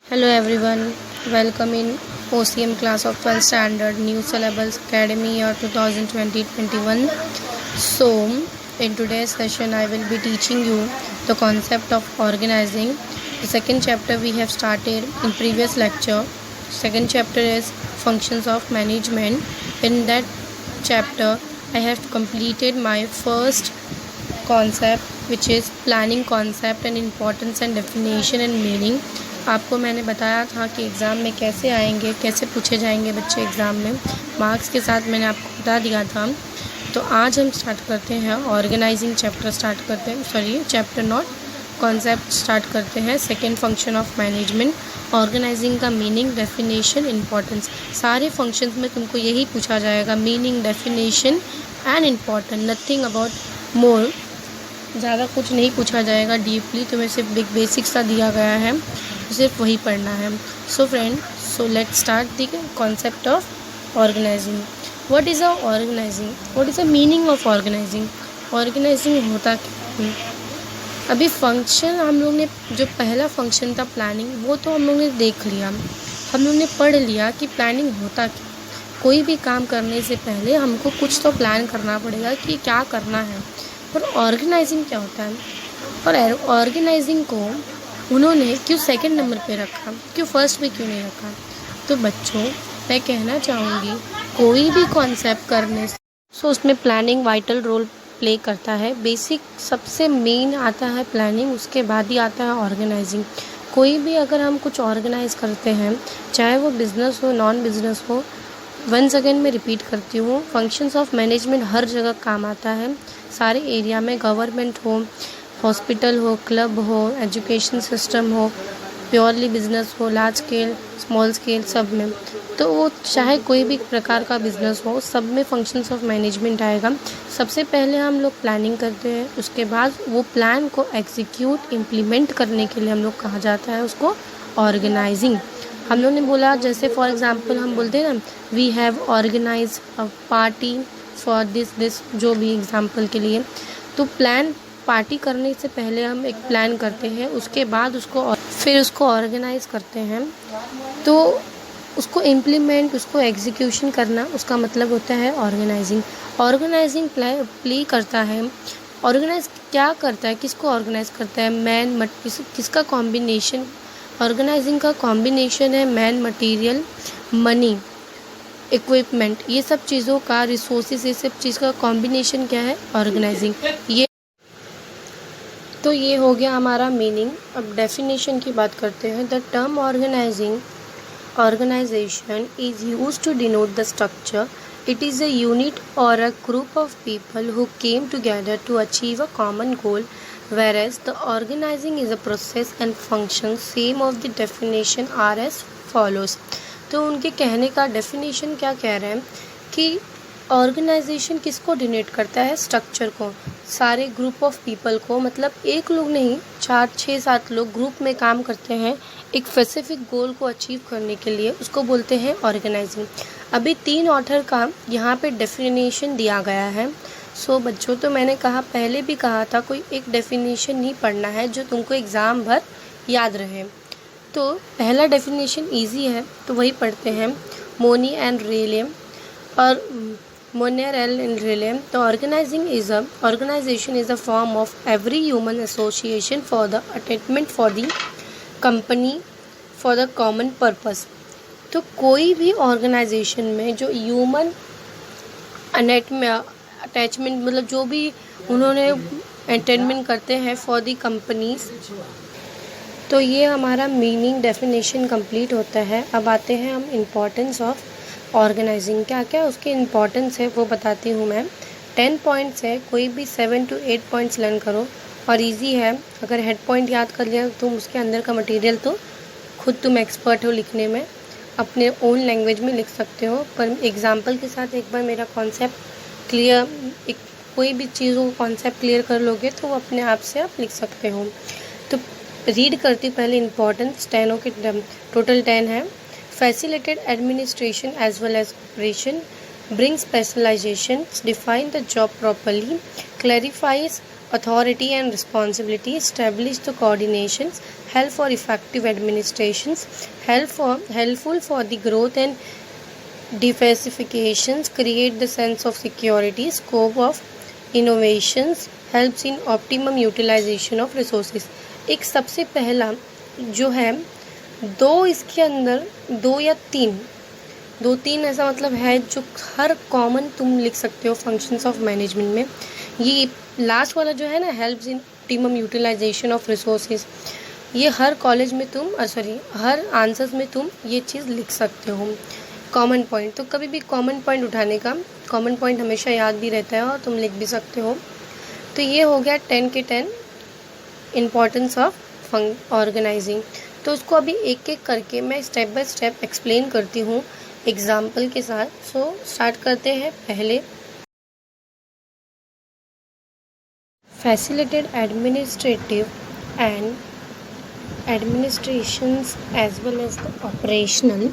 Hello everyone, welcome in OCM class of 12th standard New Syllabus Academy year 2020-21. So, in today's session I will be teaching you the concept of organizing. The second chapter we have started in previous lecture. Second chapter is functions of management. In that chapter I have completed my first concept which is planning concept and importance and definition and meaning. आपको मैंने बताया था कि exam में कैसे आएंगे, कैसे पूछे जाएंगे बच्चे एग्ज़ाम में, मार्क्स के साथ मैंने आपको बता दिया था। तो आज हम स्टार्ट करते हैं organising chapter chapter not concept start करते हैं। Second function of management, organising का मीनिंग, डेफिनेशन, इंपॉर्टेंस। सारे फंक्शंस में तुमको यही पूछा जाएगा, meaning, definition and important, nothing about more. ज़्यादा कुछ नहीं पूछा जाएगा डीपली, तुम्हें सिर्फ बेसिक सा दिया गया है, सिर्फ वही पढ़ना है। So friend, let's start the concept of organising. What is organising? What is the meaning of organising? Organising होता क्या? अभी फंक्शन हम लोग ने, जो पहला फंक्शन था प्लानिंग, वो तो हम लोग ने देख लिया, हम लोग ने पढ़ लिया कि प्लानिंग होता क्या। कोई भी काम करने से पहले हमको कुछ तो प्लान करना पड़ेगा कि क्या करना है। और ऑर्गेनाइजिंग क्या होता है? और ऑर्गेनाइजिंग को उन्होंने क्यों सेकंड नंबर पे रखा, क्यों फर्स्ट पे क्यों नहीं रखा? तो बच्चों, मैं कहना चाहूँगी, कोई भी कॉन्सेप्ट करने से उसमें प्लानिंग वाइटल रोल प्ले करता है। बेसिक सबसे मेन आता है प्लानिंग, उसके बाद ही आता है ऑर्गेनाइजिंग। कोई भी अगर हम कुछ ऑर्गेनाइज करते हैं, चाहे वो बिज़नेस हो, नॉन बिज़नेस हो, वंस अगेन मैं रिपीट करती हूँ, फंक्शंस ऑफ मैनेजमेंट हर जगह काम आता है, सारे एरिया में, गवर्नमेंट हो, हॉस्पिटल हो, क्लब हो, एजुकेशन सिस्टम हो, प्योरली बिजनेस हो, लार्ज स्केल, स्मॉल स्केल, सब में। तो वो चाहे कोई भी प्रकार का बिजनेस हो, सब में फंक्शंस ऑफ मैनेजमेंट आएगा। सबसे पहले हम लोग प्लानिंग करते हैं, उसके बाद वो प्लान को एग्जीक्यूट, इम्प्लीमेंट करने के लिए हम लोग कहा जाता है उसको ऑर्गेनाइजिंग। हम लोग ने बोला, जैसे फॉर एग्जांपल हम बोलते हैं ना, we have organise a party for this, जो भी एग्जांपल के लिए। तो प्लान, पार्टी करने से पहले हम एक प्लान करते हैं, उसके बाद फिर उसको ऑर्गेनाइज करते हैं। तो उसको इम्प्लीमेंट, उसको एग्जीक्यूशन करना, उसका मतलब होता है ऑर्गेनाइजिंग। ऑर्गेनाइजिंग प्ले करता है, ऑर्गेनाइज क्या करता है, किसको ऑर्गेनाइज करता है? किसका कॉम्बिनेशन? ऑर्गेनाइजिंग का कॉम्बिनेशन है मैन, मटीरियल, मनी, इक्विपमेंट, ये सब चीज़ों का, रिसोर्सेज, ये सब चीज़ का कॉम्बिनेशन क्या है? ऑर्गेनाइजिंग। ये हो गया हमारा मीनिंग। अब डेफिनेशन की बात करते हैं। The term organisation is use to denote the structure. It is a unit or a group of people who came together to achieve a common goal, whereas the organizing is a process and function. Same of the definition are as follows. तो उनके कहने का definition क्या कह रहे हैं कि organisation किसको डिनोट करता है? स्ट्रक्चर को, सारे ग्रुप ऑफ पीपल को, मतलब एक लोग नहीं, 4, 6, 7 लोग ग्रुप में काम करते हैं एक स्पेसिफिक गोल को अचीव करने के लिए, उसको बोलते हैं ऑर्गेनाइजिंग। अभी 3 ऑथर का यहाँ पे डेफिनेशन दिया गया है। सो बच्चों, तो मैंने कहा, पहले भी कहा था, कोई एक डेफिनेशन नहीं पढ़ना है जो तुमको एग्ज़ाम भर याद रहे। तो पहला डेफिनेशन इजी है, तो वही पढ़ते हैं। Monier and Relem. The organization is a form of every human association for the attainment for the company for the common purpose. तो कोई भी ऑर्गेनाइजेशन में जो ह्यूमन अटैचमेंट, मतलब जो भी उन्होंने अटेनमेंट करते हैं फॉर दी कंपनीज। तो ये हमारा मीनिंग, डेफिनेशन कंप्लीट होता है। अब आते हैं हम इम्पोर्टेंस ऑफ ऑर्गेनाइजिंग। क्या क्या उसके इम्पोर्टेंस है वो बताती हूँ मैं। 10 पॉइंट्स है, कोई भी 7 to 8 पॉइंट्स लर्न करो, और इजी है। अगर हेड पॉइंट याद कर लिया तुम, उसके अंदर का मटेरियल तो खुद तुम एक्सपर्ट हो लिखने में, अपने ओन लैंग्वेज में लिख सकते हो। पर एग्जाम्पल के साथ एक बार मेरा कॉन्सेप्ट क्लियर, कोई भी चीज़ों को कॉन्सेप्ट क्लियर कर लोगे तो वो अपने आप से आप लिख सकते हो। तो रीड करती पहले इम्पोर्टेंस, 10 के टोटल 10 है। Facilitate administration as well as operation, bring specializations, define the job properly, clarifies authority and responsibility, establish the coordinations, help for effective administrations, helpful for the growth and diversifications, create the sense of security, scope of innovations, helps in optimum utilization of resources। एक सबसे पहला जो है दो, इसके अंदर दो या तीन, दो तीन ऐसा मतलब है जो हर कॉमन तुम लिख सकते हो फंक्शंस ऑफ मैनेजमेंट में। ये लास्ट वाला जो है ना, helps in optimum utilisation of resources, ये हर कॉलेज में तुम हर आंसर्स में तुम ये चीज़ लिख सकते हो। कॉमन पॉइंट, तो कभी भी कॉमन पॉइंट उठाने का, कॉमन पॉइंट हमेशा याद भी रहता है और तुम लिख भी सकते हो। तो ये हो गया 10 के 10 इम्पॉर्टेंस ऑफ ऑर्गेनाइजिंग। तो उसको अभी एक एक करके मैं स्टेप बाय स्टेप एक्सप्लेन करती हूँ एग्जाम्पल के साथ। सो स्टार्ट करते हैं। पहले facilitate administrative and administrations as well as the operational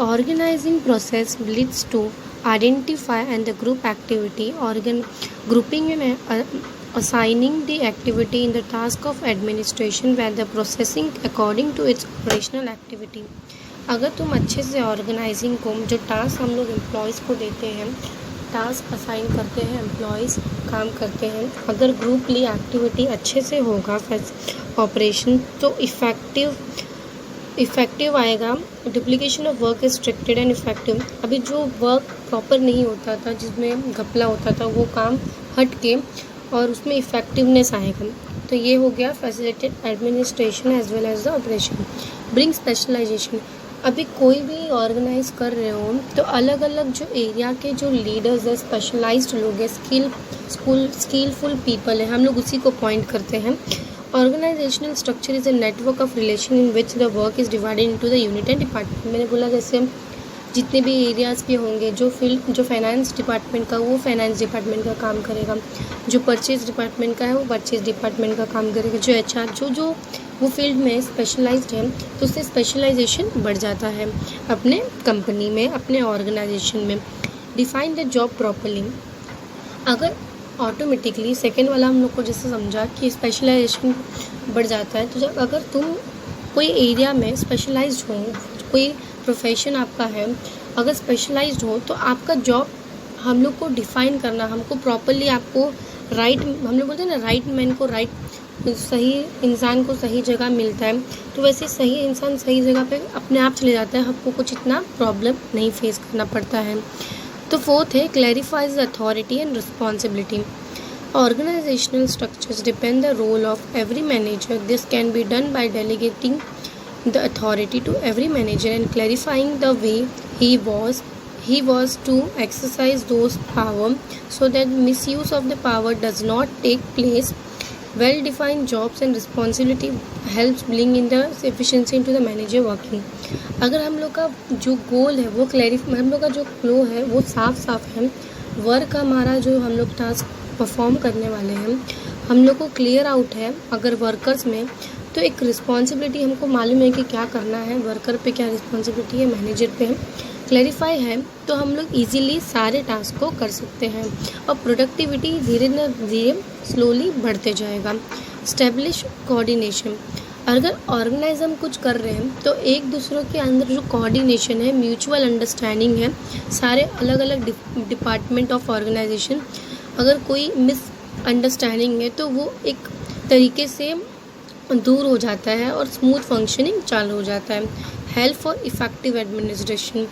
organizing process leads to identify and the group activity grouping and assigning the activity in the task of administration where the processing according to its operational activity। अगर तुम अच्छे से organising को, जो task हम लोग employees को देते हैं, टास्क असाइन करते हैं, एम्प्लॉयज़ काम करते हैं, अगर ग्रुपली एक्टिविटी अच्छे से होगा ऑपरेशन तो इफ़ेक्टिव आएगा। Duplication of work is restricted and effective. अभी जो वर्क प्रॉपर नहीं होता था, जिसमें घपला होता था, वो काम हट के और उसमें इफ़ेक्टिवनेस आएगा। तो ये हो गया facilitate administration as well as the operation. Bring specialisation, अभी कोई भी ऑर्गेनाइज कर रहे हो तो अलग अलग जो एरिया के जो लीडर्स है, स्पेशलाइज्ड लोग हैं, स्किलफुल पीपल है, हम लोग उसी को पॉइंट करते हैं। Organisational structure is a network of relation in which the work is divided into the unit and department. मैंने बोला जैसे जितने भी एरियाज़ पे होंगे, जो फाइनेंस डिपार्टमेंट का, वो फाइनेंस डिपार्टमेंट का काम करेगा, जो परचेज डिपार्टमेंट का है वो परचेज डिपार्टमेंट का काम करेगा, जो HR जो वो फील्ड में स्पेशलाइज्ड है तो उससे स्पेशलाइजेशन बढ़ जाता है अपने कंपनी में, अपने ऑर्गेनाइजेशन में। डिफाइन द जॉब प्रॉपरली, अगर ऑटोमेटिकली सेकेंड वाला हम लोग को जैसे समझा कि स्पेशलाइजेशन बढ़ जाता है, तो जब अगर तुम कोई एरिया में स्पेशलाइज्ड हो, कोई प्रोफेशन आपका है, अगर स्पेशलाइज्ड हो तो आपका जॉब हम लोग को डिफ़ाइन करना, हमको प्रॉपरली, आपको राइट, हम लोग बोलते हैं ना, राइट मैन को राइट, सही इंसान को सही जगह मिलता है, तो वैसे सही इंसान सही जगह पे अपने आप चले जाता है, आपको कुछ इतना प्रॉब्लम नहीं फेस करना पड़ता है। तो फोर्थ है clarifies authority and responsibility. Organisational structures depend the role of every manager. This can be done by delegating the authority to every manager and clarifying the way he was to exercise those power so that misuse of the power does not take place। well defined jobs and responsibility helps bring in the efficiency into the manager working। अगर हम लोग का जो गोल है वो हम लोग का जो फ्लो है वो साफ है, वर्क हमारा जो हम लोग टास्क परफॉर्म करने वाले हैं हम लोग को क्लियर आउट है, अगर वर्कर्स में, तो एक रिस्पॉन्सिबिलिटी हमको मालूम है कि क्या करना है, वर्कर पे क्या रिस्पॉन्सिबिलिटी है, मैनेजर पे है, क्लैरिफाई है, तो हम लोग इजीली सारे टास्क को कर सकते हैं और प्रोडक्टिविटी धीरे धीरे स्लोली बढ़ते जाएगा। स्टेब्लिश कोऑर्डिनेशन, अगर ऑर्गेनाइज हम कुछ कर रहे हैं तो एक दूसरों के अंदर जो कोऑर्डिनेशन है, म्यूचुअल अंडरस्टैंडिंग है, सारे अलग अलग डिपार्टमेंट ऑफ ऑर्गेनाइजेशन, अगर कोई मिसअंडरस्टैंडिंग है तो वो एक तरीके से दूर हो जाता है और स्मूथ फंक्शनिंग चालू हो जाता है। हेल्प फॉर इफेक्टिव एडमिनिस्ट्रेशन,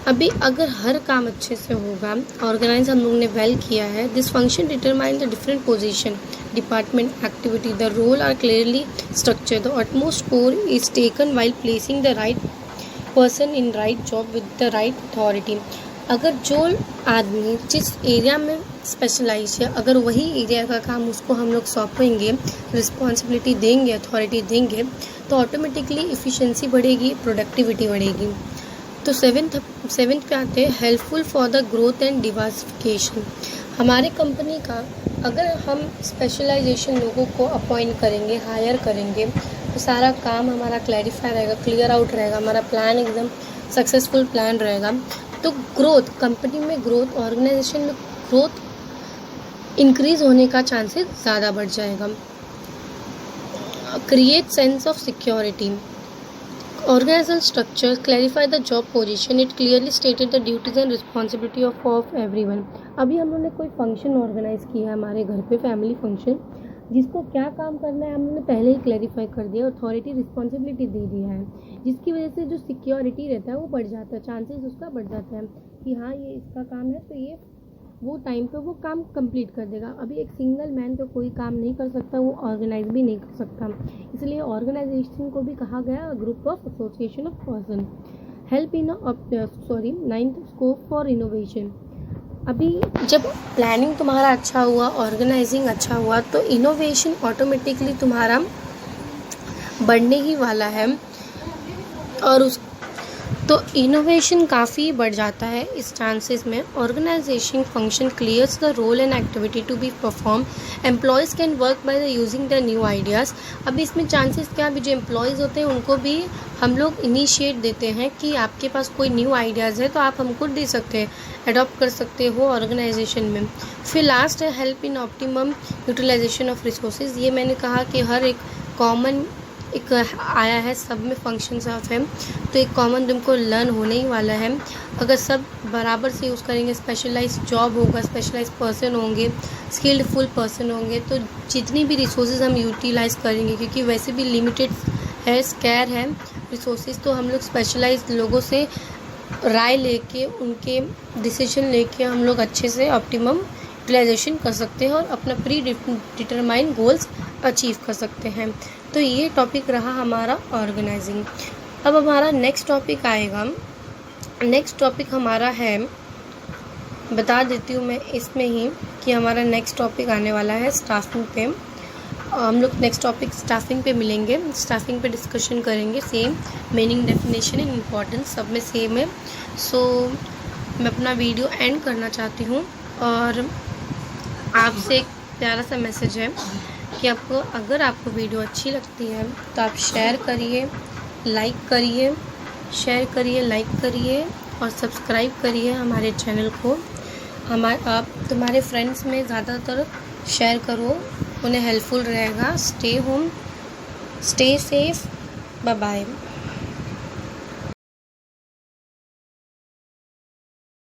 अभी अगर हर काम अच्छे से होगा, ऑर्गेनाइज हम लोग ने वेल किया है, this function determine the different position, department activity, the role are clearly structure, the utmost care is taken while placing the right person in right job with the right authority. अगर जो आदमी जिस area में specialise है, अगर वही area का काम उसको हम लोग सौंपेंगे, रिस्पॉन्सिबिलिटी देंगे, अथॉरिटी देंगे, तो ऑटोमेटिकली इफ़िशेंसी बढ़ेगी, प्रोडक्टिविटी बढ़ेगी। तो सेवेंथ पे आते हैं helpful for the growth and diversification. हमारे कंपनी का अगर हम स्पेशलाइजेशन लोगों को अपॉइंट करेंगे, हायर करेंगे, तो सारा काम हमारा क्लैरिफाई रहेगा, क्लियर आउट रहेगा, हमारा प्लान एकदम सक्सेसफुल प्लान रहेगा। तो ग्रोथ, कंपनी में ग्रोथ, ऑर्गेनाइजेशन में ग्रोथ इंक्रीज होने का चांसेस ज़्यादा बढ़ जाएगा। Create sense of security. Organizational structure clarify the job position. It clearly stated the duties and responsibility of everyone. अभी हम लोगों ने कोई फंक्शन ऑर्गेनाइज किया है हमारे घर पे, फैमिली फंक्शन, जिसको क्या काम करना है हम लोगों ने पहले ही क्लैरिफाई कर दिया, अथॉरिटी रिस्पॉन्सिबिलिटी दे दिया है, जिसकी वजह से जो सिक्योरिटी रहता है वो बढ़ जाता है, चांसेस उसका बढ़ जाता है कि हाँ ये इसका काम है तो ये वो टाइम पे वो काम कंप्लीट कर देगा। अभी एक सिंगल मैन तो कोई काम नहीं कर सकता, वो ऑर्गेनाइज भी नहीं कर सकता, इसलिए ऑर्गेनाइजेशन को भी कहा गया group of association of person. Help in ninth scope for innovation. अभी जब प्लानिंग तुम्हारा अच्छा हुआ, ऑर्गेनाइजिंग अच्छा हुआ, तो इनोवेशन ऑटोमेटिकली तुम्हारा बढ़ने ही वाला है, और तो इनोवेशन काफ़ी बढ़ जाता है इस चांसेस में। Organisation function clears the role and activity to be perform. Employees can work by the using the new ideas. अभी इसमें चांसेस क्या, अभी जो एम्प्लॉयज़ होते हैं उनको भी हम लोग इनिशिएट देते हैं कि आपके पास कोई न्यू आइडियाज़ है तो आप हमको दे सकते हैं, अडॉप्ट कर सकते हो ऑर्गेनाइजेशन में। फिर लास्ट है help in optimum utilisation of resources. ये मैंने कहा कि हर एक कॉमन एक आया है, सब में फंक्शंस ऑफ है, तो एक कॉमन तुमको लर्न होने ही वाला है। अगर सब बराबर से यूज़ करेंगे, स्पेशलाइज जॉब होगा, स्पेशलाइज पर्सन होंगे, स्किल्ड फुल पर्सन होंगे, तो जितनी भी रिसोर्सेज हम यूटिलाइज़ करेंगे, क्योंकि वैसे भी लिमिटेड है, स्कैर है रिसोर्सेज, तो हम लोग स्पेशलाइज लोगों से राय लेके, उनके डिसीजन लेके हम लोग अच्छे से ऑप्टिमम यूटिलाइजेशन कर सकते हैं और अपना प्री डिटरमाइंड गोल्स अचीव कर सकते हैं। तो ये टॉपिक रहा हमारा ऑर्गेनाइजिंग। अब हमारा नेक्स्ट टॉपिक आएगा। नेक्स्ट टॉपिक हमारा है, बता देती हूँ मैं इसमें ही कि हमारा नेक्स्ट टॉपिक आने वाला है स्टाफिंग पे। हम लोग नेक्स्ट टॉपिक स्टाफिंग पे मिलेंगे, स्टाफिंग पे डिस्कशन करेंगे। Same meaning, definition and importance सब में सेम है। सो मैं अपना वीडियो एंड करना चाहती हूँ और आपसे एक प्यारा सा मैसेज है कि अगर आपको वीडियो अच्छी लगती है तो आप शेयर करिए, लाइक करिए, शेयर करिए, लाइक करिए और सब्सक्राइब करिए हमारे चैनल को। आप तुम्हारे फ्रेंड्स में ज़्यादातर शेयर करो, उन्हें हेल्पफुल रहेगा। Stay home, stay safe, bye bye.